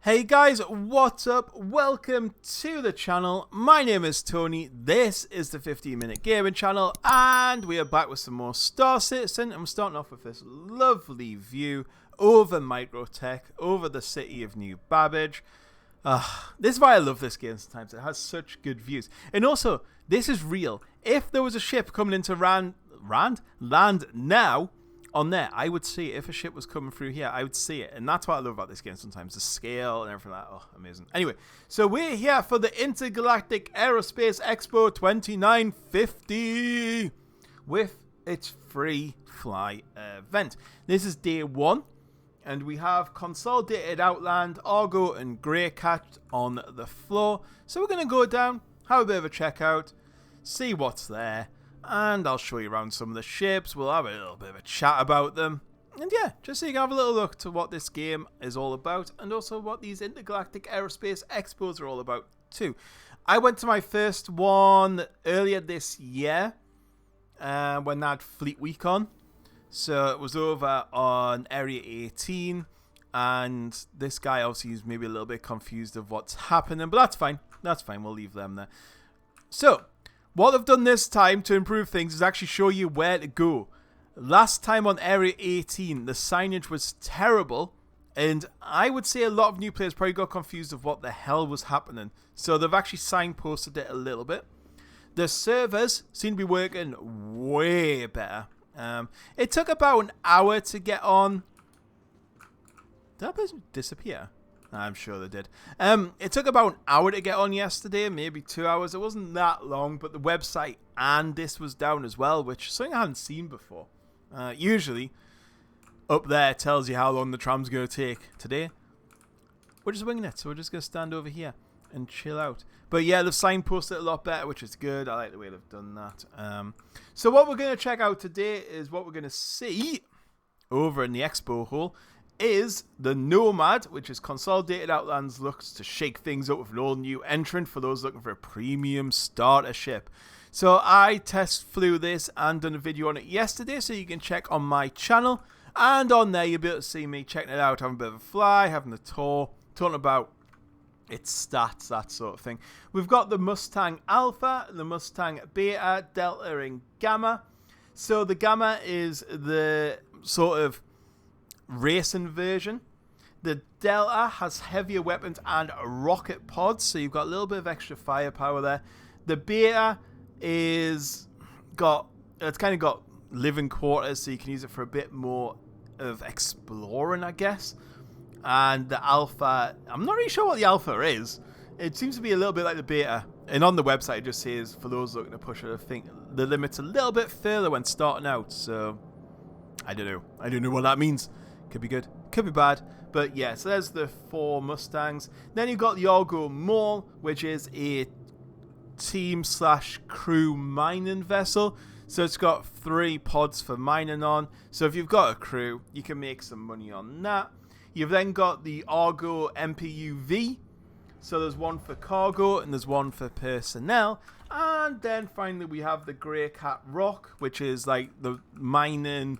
Hey guys, what's up? Welcome to the channel. My name is Tony. This is the 15-minute gaming channel, and we are back with some more Star Citizen. I'm starting off with this lovely view over Microtech, over the city of New Babbage. This is why I love this game sometimes. It has such good views. And also, this is real. If there was a ship coming into land now, on there, I would see it. If a ship was coming through here, I would see it. And that's what I love about this game sometimes. The scale and everything like that. Oh, amazing. Anyway, so we're here for the Intergalactic Aerospace Expo 2950 with its free fly event. This is day one. And we have Consolidated Outland, Argo, and Greycat on the floor. So we're going to go down, have a bit of a check out, see what's there. And I'll show you around some of the ships. We'll have a little bit of a chat about them. And yeah, just so you can have a little look to what this game is all about. And also what these Intergalactic Aerospace Expos are all about too. I went to my first one earlier this year. When they had Fleet Week on. So it was over on Area 18. And this guy obviously is maybe a little bit confused of what's happening. But that's fine. That's fine. We'll leave them there. So what I've done this time to improve things is actually show you where to go. Last time on Area 18, the signage was terrible, and I would say a lot of new players probably got confused of what the hell was happening. So they've actually signposted it a little bit. The servers seem to be working way better. It took about an hour to get on. Did that person disappear? I'm sure they did. It took about an hour to get on yesterday, maybe 2 hours. It wasn't that long, but the website and this was down as well, which is something I hadn't seen before. Usually, up there tells you how long the tram's going to take. Today, we're just winging it, so we're just going to stand over here and chill out. But yeah, they've signposted it a lot better, which is good. I like the way they've done that. So what we're going to check out today is what we're going to see over in the expo hall. Is the Nomad, which is Consolidated Outland's looks to shake things up with an all-new entrant for those looking for a premium starter ship. So I test flew this and done a video on it yesterday, so you can check on my channel. And on there, you'll be able to see me checking it out, having a bit of a fly, having a tour, talking about its stats, that sort of thing. We've got the Mustang Alpha, the Mustang Beta, Delta, and Gamma. So the Gamma is the sort of racing version. The Delta has heavier weapons and rocket pods, so you've got a little bit of extra firepower there. The Beta it's kind of got living quarters, so you can use it for a bit more of exploring, I guess. And the Alpha, I'm not really sure what the Alpha is. It seems to be a little bit like the Beta, and on the website it just says for those looking to push it, I think the limit's a little bit further when starting out, so I don't know what that means. Could be good, could be bad, but yeah, so there's the 4 Mustangs. Then you've got the Argo Mall, which is a team/crew mining vessel. So it's got 3 pods for mining on. So if you've got a crew, you can make some money on that. You've then got the Argo MPUV. So there's one for cargo and there's one for personnel. And then finally we have the Greycat Rock, which is like the mining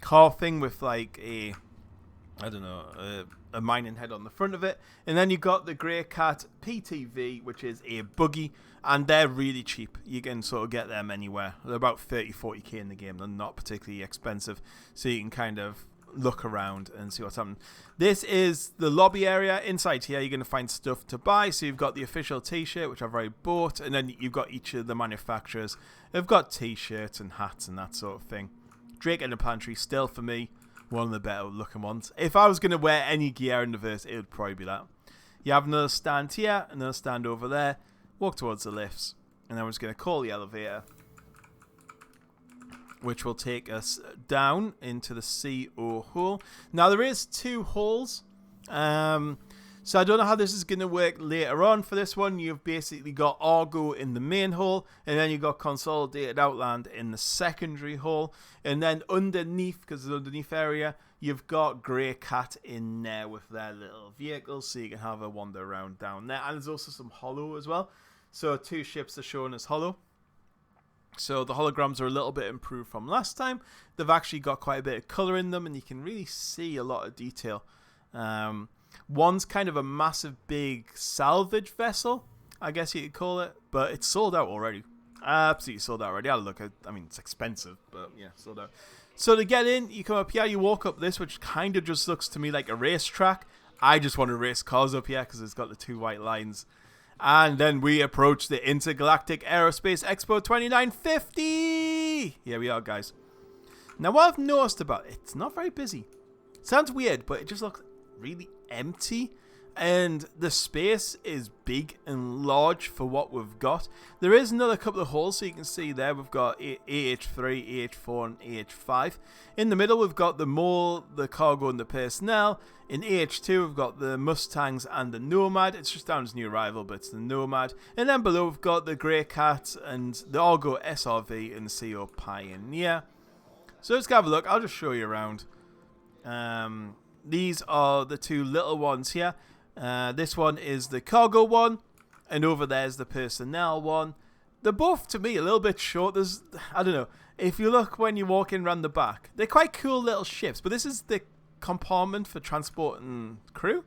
car thing with like a mining head on the front of it. And then you got the Greycat PTV, which is a buggy, and they're really cheap. You can sort of get them anywhere. They're about 30-40k in the game. They're not particularly expensive, so you can kind of look around and see what's happening. This is the lobby area. Inside here you're going to find stuff to buy. So you've got the official t-shirt, which I've already bought, and then you've got each of the manufacturers. They've got t-shirts and hats and that sort of thing. Drake in the Pantry, still for me, one of the better looking ones. If I was going to wear any gear in the verse, it would probably be that. You have another stand here, another stand over there. Walk towards the lifts, and then we're just going to call the elevator, which will take us down into the CO hall. Now there is 2 halls. So I don't know how this is going to work later on. For this one, you've basically got Argo in the main hall, and then you've got Consolidated Outland in the secondary hall. And then underneath, because it's an underneath area, you've got Greycat in there with their little vehicles, so you can have a wander around down there. And there's also some holo as well. So 2 ships are shown as holo. So the holograms are a little bit improved from last time. They've actually got quite a bit of colour in them, and you can really see a lot of detail. One's kind of a massive big salvage vessel, I guess you could call it, but it's sold out already. Absolutely sold out already. I look at, I mean, it's expensive, but yeah, sold out. So to get in, you come up here, you walk up this, which kind of just looks to me like a racetrack. I just want to race cars up here because it's got the 2 white lines. And then we approach the Intergalactic Aerospace Expo 2950. Here we are, guys. Now, what I've noticed about it, it's not very busy. Sounds weird, but it just looks really empty. And the space is big and large for what we've got. There is another couple of halls, so you can see there we've got AH3, AH4, and AH5. In the middle, we've got the mall, the cargo, and the personnel. In AH2, we've got the Mustangs and the Nomad. It's just down as new arrival, but it's the Nomad. And then below, we've got the Greycat and the Argo SRV and the CO Pioneer. So let's have a look. I'll just show you around. These are the 2 little ones here. This one is the cargo one, and over there's the personnel one. They're both, to me, a little bit short. There's, I don't know, if you look when you walk in around the back, they're quite cool little ships, but this is the compartment for transporting crew.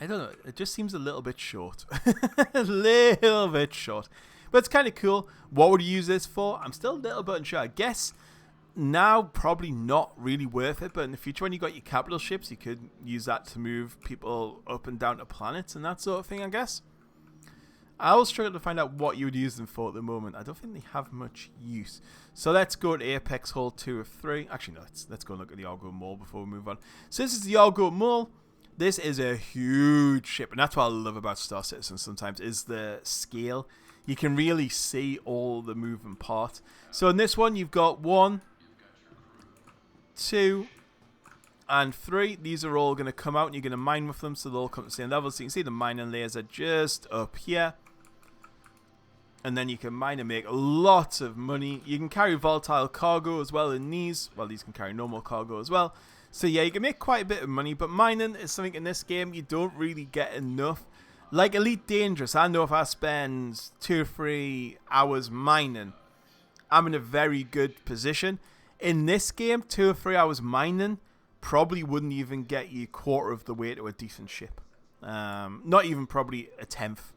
I don't know, it just seems a little bit short. A little bit short. But it's kind of cool. What would you use this for? I'm still a little bit unsure. I guess now probably not really worth it, but in the future when you got your capital ships, you could use that to move people up and down to planets and that sort of thing, I guess. I will struggle to find out what you would use them for at the moment. I don't think they have much use. So let's go to Apex Hall 2 of 3. Actually, no, let's go and look at the Argo Mall before we move on. So this is the Argo Mall. This is a huge ship, and that's what I love about Star Citizen sometimes, is the scale. You can really see all the moving parts. So in this one, you've got 1, 2, and 3. These are all going to come out and you're going to mine with them, so they'll all come to the same level. So you can see the mining layers are just up here. And then you can mine and make lots of money. You can carry volatile cargo as well in these. Well, these can carry normal cargo as well. So yeah, you can make quite a bit of money. But mining is something in this game you don't really get enough. Like Elite Dangerous, I know if I spend 2 or 3 hours mining, I'm in a very good position. In this game, 2 or 3 hours mining probably wouldn't even get you quarter of the way to a decent ship. Not even probably a 10th.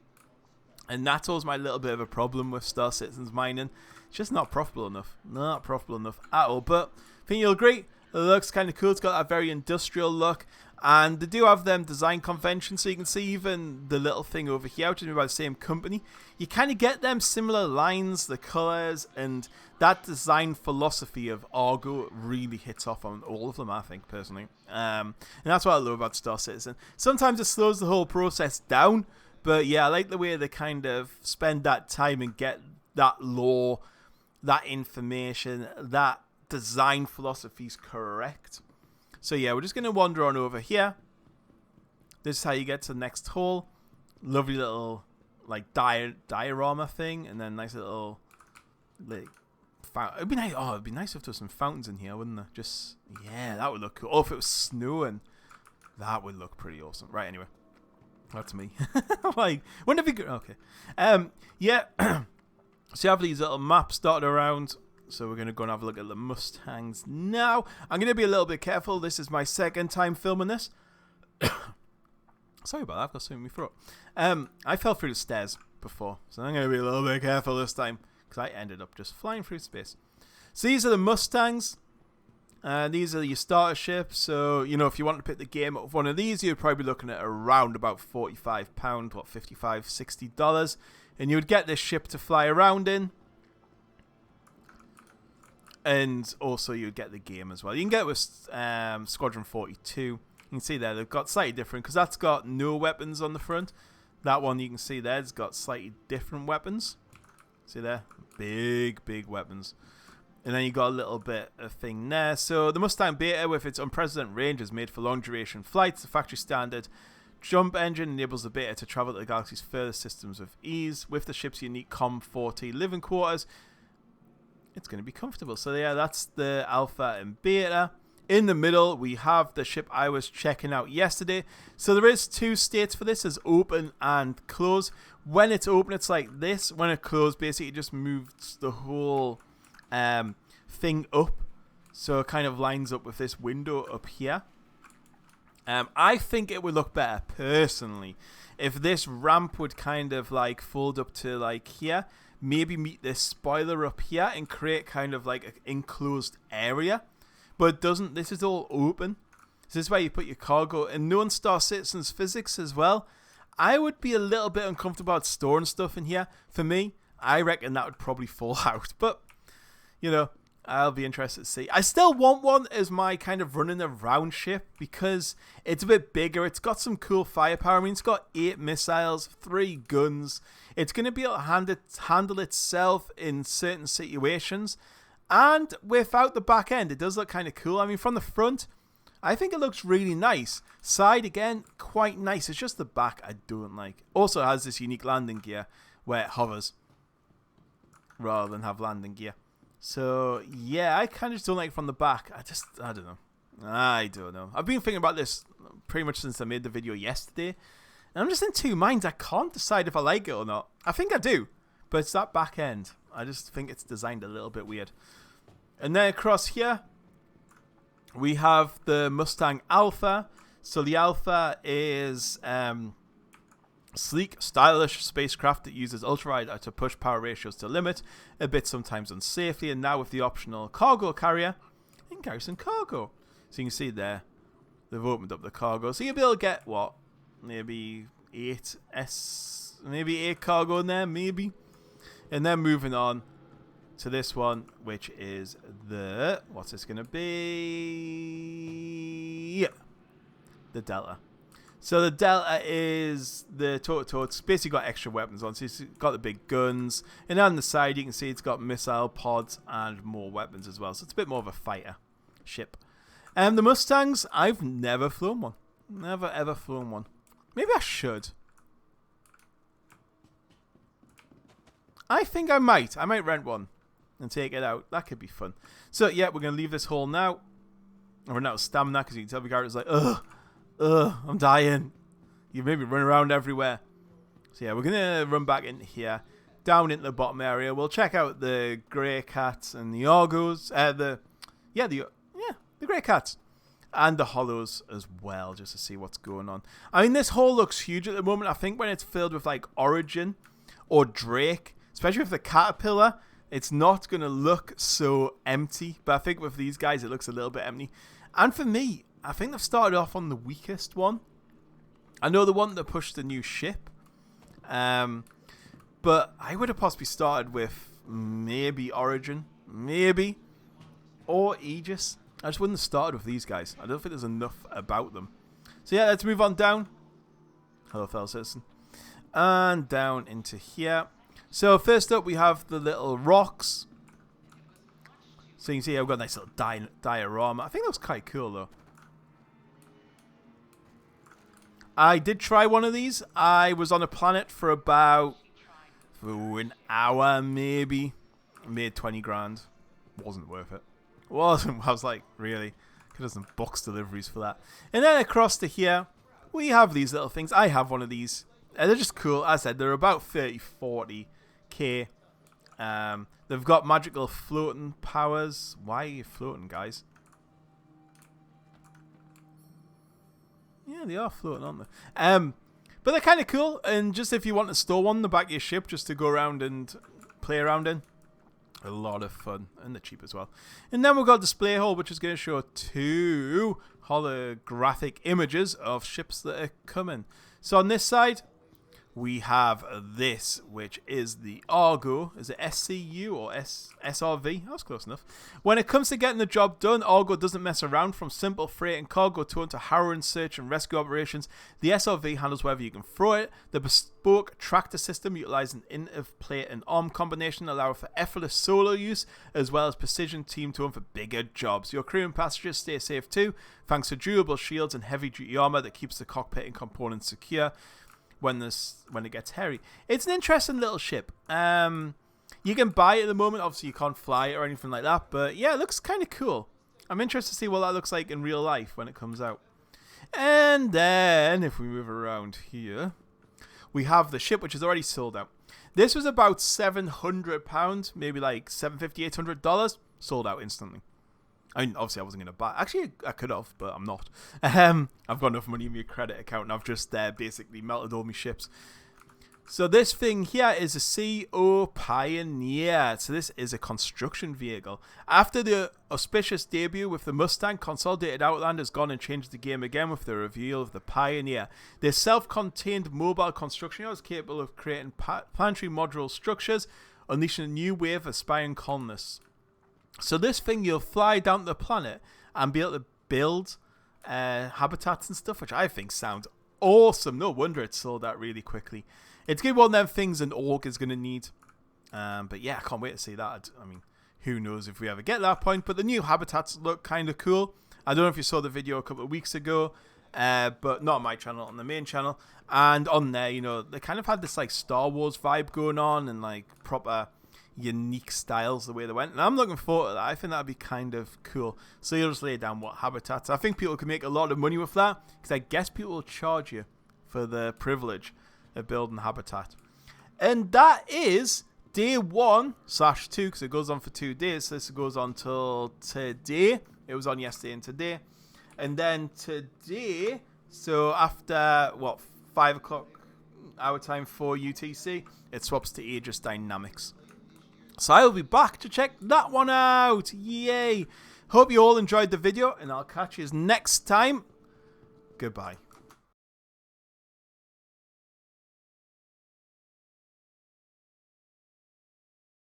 And that's always my little bit of a problem with Star Citizen's mining. It's just not profitable enough. Not profitable enough at all. But I think you'll agree. It looks kind of cool. It's got that very industrial look. And they do have them design conventions. So you can see even the little thing over here, which is made by the same company. You kind of get them similar lines, the colors, and that design philosophy of Argo really hits off on all of them, I think, personally. And that's what I love about Star Citizen. Sometimes it slows the whole process down. But yeah, I like the way they kind of spend that time and get that lore, that information, that design philosophies correct. So yeah, we're just going to wander on over here. This is how you get to the next hall. Lovely little like diorama thing, and then nice little like it'd be nice. Oh, it'd be nice if there was some fountains in here, wouldn't there? Just yeah, that would look cool. Oh, if it was snowing, that would look pretty awesome. Right, anyway. That's me. Like, wouldn't it be good? Okay. Yeah. So you have these little maps dotted around. So we're going to go and have a look at the Mustangs now. I'm going to be a little bit careful. This is my second time filming this. Sorry about that. I've got something in my throat. I fell through the stairs before. So I'm going to be a little bit careful this time. Because I ended up just flying through space. So these are the Mustangs. These are your starter ships, so, you know, if you want to pick the game up with one of these, you'd probably be looking at around about £45, what, $55, $60, and you would get this ship to fly around in, and also you'd get the game as well. You can get it with Squadron 42, you can see there, they've got slightly different, because that's got no weapons on the front. That one you can see there, it's got slightly different weapons. See there? Big, big weapons. And then you got a little bit of thing there. So the Mustang Beta, with its unprecedented range, is made for long duration flights. The factory standard jump engine enables the Beta to travel to the galaxy's furthest systems with ease. With the ship's unique COM-40 living quarters, it's going to be comfortable. So yeah, that's the Alpha and Beta. In the middle, we have the ship I was checking out yesterday. So there is 2 states for this. There's open and close. When it's open, it's like this. When it closed, basically it just moves the whole thing up, so it kind of lines up with this window up here. I think it would look better, personally, if this ramp would kind of like fold up to like here, maybe meet this spoiler up here and create kind of like an enclosed area. But it doesn't. This is all open. This is where you put your cargo. And knowing Star Citizen's physics as well, I would be a little bit uncomfortable about storing stuff in here. For me, I reckon that would probably fall out. But, you know, I'll be interested to see. I still want one as my kind of running around ship because it's a bit bigger. It's got some cool firepower. I mean, it's got 8 missiles, 3 guns. It's going to be able to handle itself in certain situations. And without the back end, it does look kind of cool. I mean, from the front, I think it looks really nice. Side, again, quite nice. It's just the back I don't like. Also, it has this unique landing gear where it hovers rather than have landing gear. So, yeah, I kind of just don't like it from the back. I don't know. I don't know. I've been thinking about this pretty much since I made the video yesterday. And I'm just in two minds. I can't decide if I like it or not. I think I do. But it's that back end. I just think it's designed a little bit weird. And then across here, we have the Mustang Alpha. So the Alpha is sleek, stylish spacecraft that uses ultralight to push power ratios to limit, a bit sometimes unsafely, and now with the optional cargo carrier, you can carry some cargo. So you can see there, they've opened up the cargo. So you'll be able to get, what, maybe 8 cargo in there, maybe. And then moving on to this one, which is the, what's this going to be? Yeah, the Delta. So the Delta is the toe-to-toe. It's basically got extra weapons on. So it's got the big guns. And on the side, you can see it's got missile pods and more weapons as well. So it's a bit more of a fighter ship. The Mustangs, I've never flown one. Never, ever flown one. Maybe I should. I think I might. I might rent one and take it out. That could be fun. So, yeah, we're going to leave this hole now. I'm running out of stamina because you can tell the character's like, ugh, I'm dying. You made me run around everywhere. So, yeah, we're going to run back in here, down into the bottom area. We'll check out the Greycats and the Argos. The Greycats. And the Hollows as well, just to see what's going on. I mean, this hole looks huge at the moment. I think when it's filled with, like, Origin or Drake, especially with the Caterpillar, it's not going to look so empty. But I think with these guys, it looks a little bit empty. And for me, I think they've started off on the weakest one. I know the one that pushed the new ship. But I would have possibly started with maybe Origin. Maybe. Or Aegis. I just wouldn't have started with these guys. I don't think there's enough about them. So yeah, let's move on down. Hello, fellow citizen. And down into here. So first up, we have the little rocks. So you can see I've got a nice little diorama. I think that was quite cool, though. I did try one of these. I was on a planet for about an hour, maybe. I made 20 grand. Wasn't worth it. Wasn't. I was like, really? Could have some box deliveries for that. And then across to here, we have these little things. I have one of these. They're just cool. As I said, they're about 30, 40k. They've got magical floating powers. Why are you floating, guys? Yeah, they are floating, aren't they? But they're kind of cool. And just if you want to store one in the back of your ship just to go around and play around in. A lot of fun, and they're cheap as well. And then we've got display hole, which is going to show 2 holographic images of ships that are coming. So on this side, we have this, which is the Argo. Is it SCU or SRV? That was close enough. When it comes to getting the job done, Argo doesn't mess around. From simple freight and cargo towing to harrowing search and rescue operations, the SRV handles wherever you can throw it. The bespoke tractor system utilizing innovative plate and arm combination allow for effortless solo use as well as precision team towing for bigger jobs. Your crew and passengers stay safe too, thanks to durable shields and heavy-duty armor that keeps the cockpit and components secure when it gets hairy. It's an interesting little ship. You can buy it at the moment. Obviously, you can't fly it or anything like that. But yeah, it looks kind of cool. I'm interested to see what that looks like in real life when it comes out. And then, if we move around here, we have the ship, which is already sold out. This was about £700, maybe like $750, $800. Sold out instantly. I mean, obviously I wasn't going to buy. Actually, I could have, but I'm not. I've got enough money in my credit account, and I've just basically melted all my ships. So this thing here is a CO Pioneer. So this is a construction vehicle. After the auspicious debut with the Mustang, Consolidated Outland has gone and changed the game again with the reveal of the Pioneer. This self-contained mobile construction unit is capable of creating planetary modular structures, unleashing a new wave of aspiring colonists. So this thing, you'll fly down to the planet and be able to build habitats and stuff, which I think sounds awesome. No wonder it sold out really quickly. It's going to be one of them things an org is going to need. But yeah, I can't wait to see that. I mean, who knows if we ever get to that point. But the new habitats look kind of cool. I don't know if you saw the video a couple of weeks ago. But not on my channel, on the main channel. And on there, you know, they kind of had this like Star Wars vibe going on. And like proper unique styles the way they went. And I'm looking forward to that. I think that'd be kind of cool. So you'll just lay down what habitats. I think people can make a lot of money with that. Because I guess people will charge you for the privilege of building habitat. And that is day 1/2, because it goes on for 2 days. So this goes on till today. It was on yesterday and today. And then today, so after, 5 o'clock our time for UTC, it swaps to Aegis Dynamics. So I will be back to check that one out. Yay! Hope you all enjoyed the video, and I'll catch you next time. Goodbye.